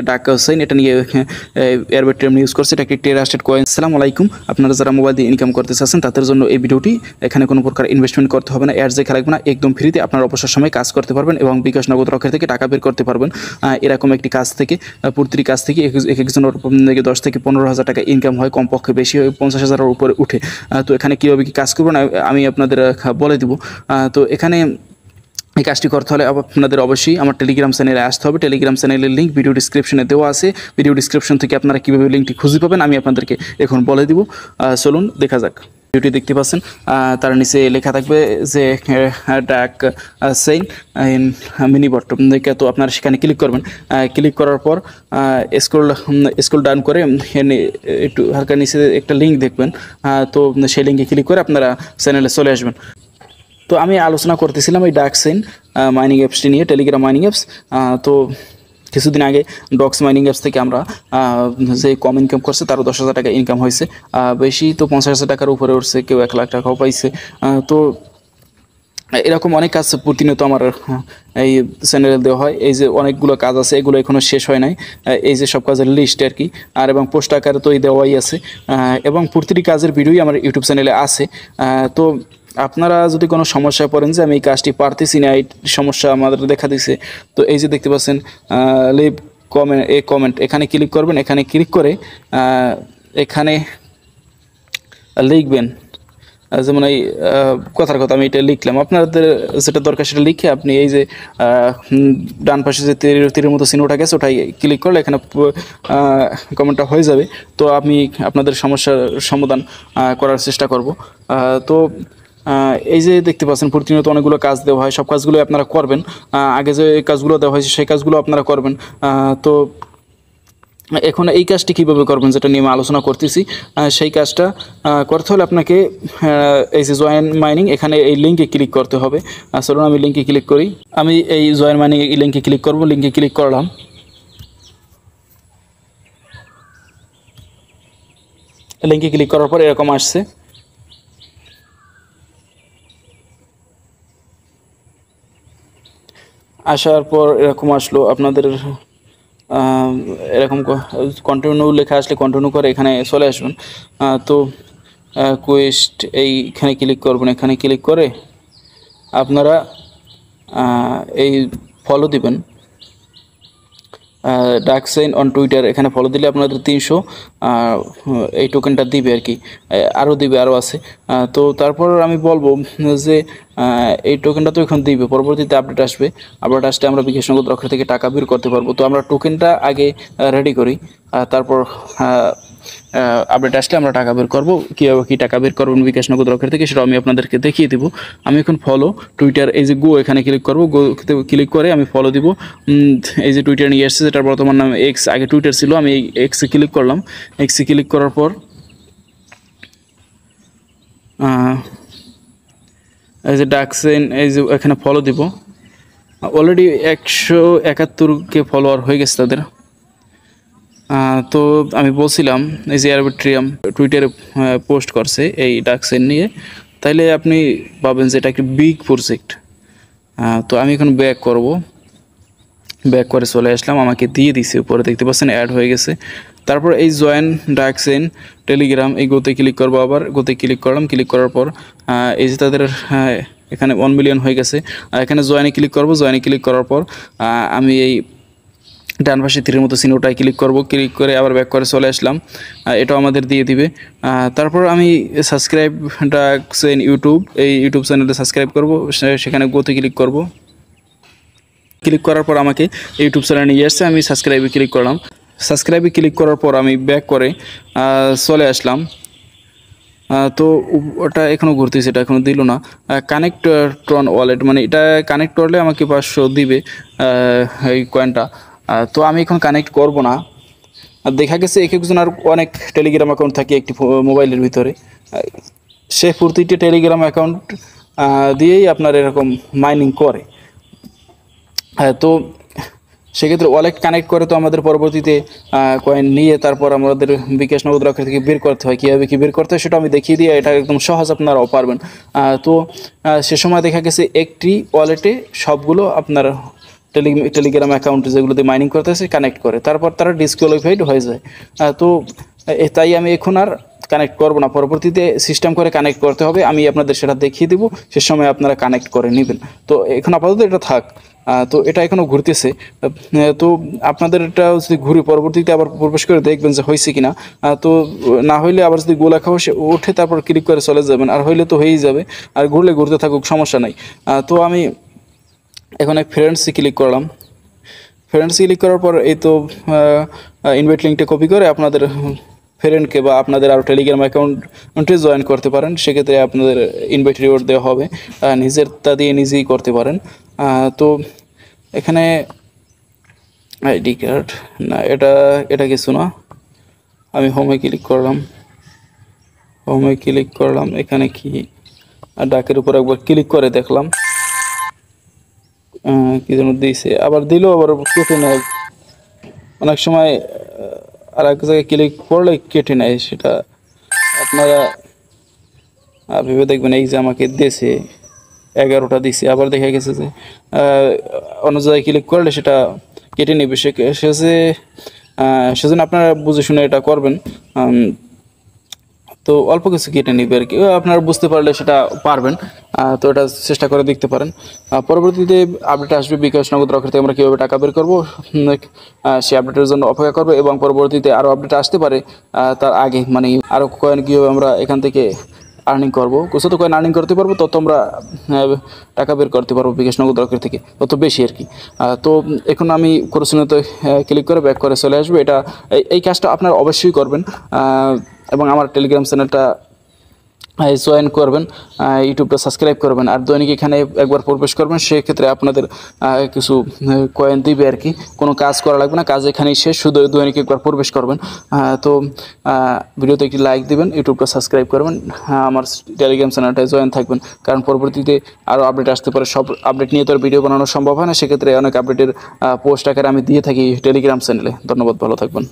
ডাক সাইন এটা নিয়ে এয়ারবিট্রিয়াম ইউজ করছে। এটা একটি ট্রাস্টেড কয়েন। আসসালামু আলাইকুম। আপনারা যারা মোবাইল দিয়ে ইনকাম করতে চাচ্ছেন তাদের জন্য এই ভিডিওটি। এখানে কোনো প্রকার ইনভেস্টমেন্ট করতে হবে না, অ্যাডস দেখে লাগবে না, একদম ফ্রিতে আপনার অবসর সময় কাজ করতে পারবেন এবং বিকাশ নগদ রকেট থেকে টাকা বের করতে পারবেন। এরকম একটি কাজ থেকে প্রতিটি কাজ থেকে একজনের 10 থেকে 15,000 টাকা ইনকাম হয়, কমপক্ষে বেশি হয় 50,000-এর উপরে উঠে। তো এখানে কীভাবে কী কাজ করবেন আমি আপনাদের বলে দেবো। তো এখানে এই কাজটি করতে হলে আপনাদের অবশ্যই আমার টেলিগ্রাম চ্যানেলে আসতে হবে। টেলিগ্রাম চ্যানেলের লিঙ্ক ভিডিও ডিসক্রিপশনে দেওয়া আছে। ভিডিও ডিসক্রিপশন থেকে আপনারা কীভাবে লিঙ্কটি খুঁজে পাবেন আমি আপনাদেরকে এখন বলে দিব। চলুন দেখা যাক। ভিডিওটি দেখতে পাচ্ছেন, তার নিচে লেখা থাকবে যে ডাক সেইন ইন মিনি বট। তো আপনারা সেখানে ক্লিক করবেন। ক্লিক করার পর স্ক্রল ডাউন করে একটু হালকা নিচে একটা লিঙ্ক দেখবেন। তো সেই লিঙ্কে ক্লিক করে আপনারা চ্যানেলে চলে আসবেন। তো আমি আলোচনা করতেছিলাম এই ডাক সেইন মাইনিং অ্যাপসটি নিয়ে, টেলিগ্রাম মাইনিং অ্যাপস। তো কিছুদিন আগে ডক্স মাইনিং অ্যাপস থেকে আমরা যে কম ইনকাম করছে তারও 10,000 টাকা ইনকাম হয়েছে। বেশি তো 50,000 টাকার উপরে উঠছে, কেউ 1 লাখ টাকাও পাইছে। তো এরকম অনেক কাজ প্রতিনিয়ত আমার এই চ্যানেলে দেওয়া হয়। এই যে অনেকগুলো কাজ আছে, এগুলো এখনও শেষ হয় নাই। এই যে সব কাজের লিস্ট আর কি, আর এবং পোস্ট আকারে তো এই দেওয়াই আছে, এবং প্রতিটি কাজের ভিডিওই আমার ইউটিউব চ্যানেলে আছে। তো আপনারা যদি কোনো সমস্যায় পড়েন যে আমি এই কাজটি পারতেছি না, এই সমস্যা আমাদের দেখা দিছে, তো এই যে দেখতে পাচ্ছেন লিভ কমেন্ট, এখানে ক্লিক করবেন। এখানে ক্লিক করে এখানে লিখবেন, যেমন এই কথার কথা আমি এটা লিখলাম। আপনাদের যেটা দরকার সেটা লিখে আপনি এই যে ডান পাশে যে তীরের মতো চিহ্নটা গেছে ওটাই ক্লিক করলে এখানে কমেন্টটা হয়ে যাবে। তো আমি আপনাদের সমস্যার সমাধান করার চেষ্টা করব। তো এই যে দেখতে পাচ্ছেন প্রতিনিয়ত অনেকগুলো কাজ দেওয়া হয়, সব কাজগুলো আপনারা করবেন। আগে যে কাজগুলো দেওয়া হয়েছে সেই কাজগুলো আপনারা করবেন। তো এখন এই কাজটি কীভাবে করবেন যেটা নিয়ে আমি আলোচনা করতেছি, সেই কাজটা করতে হলে আপনাকে এই যে জয়েন মাইনিং, এখানে এই লিঙ্কে ক্লিক করতে হবে। চলুন আমি লিঙ্কে ক্লিক করি। আমি এই জয়েন মাইনিং এই লিঙ্কে ক্লিক করব। লিঙ্কে ক্লিক করলাম। লিঙ্কে ক্লিক করার পর এরকম আসছে। আসার পর এরকম আসলো আপনাদের এরকম কন্টিনিউ লেখা আসলে কন্টিনিউ করে এখানে চলে আসবেন। তো কোয়েস্ট এইখানে ক্লিক করবেন। এখানে ক্লিক করে আপনারা এই ফলো দিবেন ডাক সাইন অন টুইটার। এখানে ফলো দিলে আপনাদের 300 এই টোকেনটা দিবে আর কি, আরও দিবে, আরও আছে। তো তারপর আমি বলবো যে এই টোকেনটা তো এখন দিবে, পরবর্তীতে আপডেট আসবে। আপডেট আসলে আমরা বিকাশ নগদ রকেট থেকে টাকা বের করতে পারবো। তো আমরা টোকেনটা আগে রেডি করি, তারপর আপডেট আসলে আমরা টাকা বের করবো। কীভাবে কী টাকা বের করবেন বিকাশ নগদ রকেট থেকে সেটা আমি আপনাদেরকে দেখিয়ে দেবো। আমি এখন ফলো টুইটার, এই যে গো এখানে ক্লিক করবো। গো ক্লিক করে আমি ফলো দিব। এই যে টুইটার নিয়ে এসেছে, যেটার বর্তমান নাম এক্স, আগে টুইটার ছিল। আমি এক্সে ক্লিক করলাম। এক্সে ক্লিক করার পর এই যে ডাক সাইন, এই যে এখানে ফলো দিব। অলরেডি 171কে ফলোয়ার হয়ে গেছে তাদের। তো আমি বলছিলাম এই যে আরবিট্রিয়াম টুইটারে পোস্ট করছে এই ডাক সাইন নিয়ে, তাইলে আপনি ভাবেন যে এটা একটি বিগ প্রজেক্ট। তো আমি এখন ব্যাক করব। ব্যাক করে চলে আসলাম। আমাকে দিয়ে দিছে, উপরে দেখতে পাচ্ছেন অ্যাড হয়ে গেছে। তারপর এই জয়েন ডাক সাইন টেলিগ্রাম, এই গোতে ক্লিক করবো। আবার গোতে ক্লিক করলাম। ক্লিক করার পর এই যে তাদের এখানে 1 মিলিয়ন হয়ে গেছে। এখানে জয়েনে ক্লিক করব। জয়েনে ক্লিক করার পর আমি এই ডান পাশে তীরের মতো চিহ্নটায় ক্লিক করব। ক্লিক করে আবার ব্যাক করে চলে আসলাম। এটাও আমাদের দিয়ে দিবে। তারপর আমি সাবস্ক্রাইব ডাক সাইন ইউটিউব, এই ইউটিউব চ্যানেলে সাবস্ক্রাইব করব। সেখানে গোতে ক্লিক করব। ক্লিক করার পর আমাকে ইউটিউব চ্যানেলে নিয়ে আসছে। আমি সাবস্ক্রাইবে ক্লিক করলাম। সাবস্ক্রাইবে ক্লিক করার পর আমি ব্যাক করে চলে আসলাম। তো ওটা এখনও ঘুরতেছে, এটা এখনও দিল না। কানেক্ট ট্রন ওয়ালেট, মানে এটা কানেক্ট করলে আমাকে 500 দিবে এই কয়েনটা। তো আমি এখন কানেক্ট করব না। দেখা গেছে এক একজনের অনেক টেলিগ্রাম অ্যাকাউন্ট থাকে একটি মোবাইলের ভিতরে, সে প্রতিটি টেলিগ্রাম অ্যাকাউন্ট দিয়েই আপনার এরকম মাইনিং করে। তো সেক্ষেত্রে ওয়ালেট কানেক্ট করে তো আমাদের পরবর্তীতে কয়েন নিয়ে তারপর আমাদের বিকাশ নগদ রকেট থেকে বের করতে হয়। কীভাবে কী বের করতে হয় সেটা আমি দেখিয়ে দিয়ে, এটা একদম সহজ, আপনারাও পারবেন। তো সে সময় দেখা গেছে একটি ওয়ালেটে সবগুলো আপনার টেলিগ্রাম অ্যাকাউন্ট যেগুলোতে মাইনিং করতেছে কানেক্ট করে, তারপর তারা ডিসকোয়ালিফাইড হয়ে যায়। তো তাই আমি এখন আর কানেক্ট করব না, পরবর্তীতে সিস্টেম করে কানেক্ট করতে হবে, আমি আপনাদের সেটা দেখিয়ে দেবো, সে সময় আপনারা কানেক্ট করে নেবেন। তো এখন আপাতত এটা থাক। তো এটা এখনও ঘুরতেছে। তো আপনাদের এটা যদি ঘুরে পরবর্তীতে আবার প্রবেশ করে দেখবেন যে হয়েছে কিনা। তো না হইলে আবার যদি গোলা খাওয়া ওঠে তারপর ক্লিক করে চলে যাবেন, আর হইলে তো হয়েই যাবে, আর ঘুরলে ঘুরতে থাকুক, সমস্যা নাই। তো আমি এখন এক ফ্রেন্ডসে ক্লিক করলাম। ফ্রেন্ডস ক্লিক করার পর এই তো ইনভাইট লিঙ্কটা কপি করে আপনাদের ফ্রেন্ডকে বা আপনাদের আরও টেলিগ্রাম অ্যাকাউন্টে জয়েন করতে পারেন, সেক্ষেত্রে আপনাদের ইনভাইট রিওয়ার্ড দেওয়া হবে, নিজের তা দিয়ে নিজেই করতে পারেন। তো এখানে আইডি কার্ড না, এটা কিছু না। আমি হোমে ক্লিক করলাম, এখানে কি ডাকের উপর একবার ক্লিক করে দেখলাম কি যেন দিয়েছে, আবার দিল, আবার কেটে নেয় অনেক সময়, আর এক জায়গায় ক্লিক করলে কেটে নেয়। সেটা আপনারা ভেবে দেখবেন। এই যে আমাকে দিয়েছে 11টা দিছে, আবার দেখা গেছে যে অন্য জায়গায় ক্লিক করলে সেটা কেটে নেবে। সেজন্য আপনারা বুঝে শুনে এটা করবেন। তো অল্প কিছু কেটে নিবে আর কি, আপনারা বুঝতে পারলে সেটা পারবেন। তো এটা চেষ্টা করে দেখতে পারেন। পরবর্তীতে আপডেট আসবে বিকাশ নগদ রকেট থেকে আমরা কীভাবে টাকা বের করবো, সেই আপডেটের জন্য অপেক্ষা করবো, এবং পরবর্তীতে আরও আপডেট আসতে পারে তার আগে, মানে আরও কয়েন কীভাবে আমরা এখান থেকে আর্নিং করবো, যত কয়েন আর্নিং করতে পারবো তত আমরা টাকা বের করতে পারবো বিকাশ নগদ রকেট থেকে, তত বেশি আর কি। তো এখন আমি কোর্সিনোতে ক্লিক করে ব্যাক করে চলে আসবো। এই কাজটা আপনারা অবশ্যই করবেন, এবং আমার টেলিগ্রাম চ্যানেলটা জয়েন করবেন, ইউটিউবটা সাবস্ক্রাইব করবেন, আর দৈনিক এখানে একবার প্রবেশ করবেন। সেক্ষেত্রে আপনাদের কিছু কয়েন দিবে আর কি, কোনো কাজ করা লাগবে না, কাজ এখানেই শেষ, শুধু দৈনিক একবার প্রবেশ করবেন। তো ভিডিওতে একটি লাইক দিবেন, ইউটিউবটা সাবস্ক্রাইব করবেন, আমার টেলিগ্রাম চ্যানেলটায় জয়েন থাকবেন, কারণ পরবর্তীতে আরও আপডেট আসতে পারে। সব আপডেট নিয়ে তো আর ভিডিও বানানো সম্ভব হয় না, সেক্ষেত্রে অনেক আপডেটের পোস্ট আকারে আমি দিয়ে থাকি টেলিগ্রাম চ্যানেলে। ধন্যবাদ, ভালো থাকবেন।